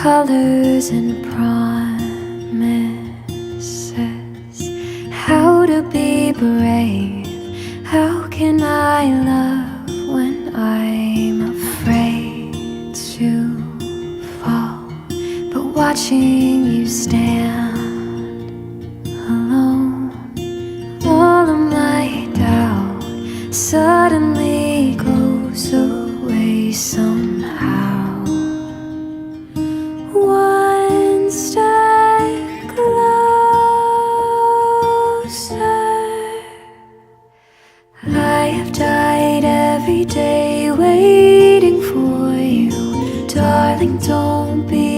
colors and promises. How to be brave, how can I love when I'm afraid to fall? But watching you stand alone, all of my doubt suddenly goes away somehow. One step closer. I have died every day waiting for you. Darling, don't be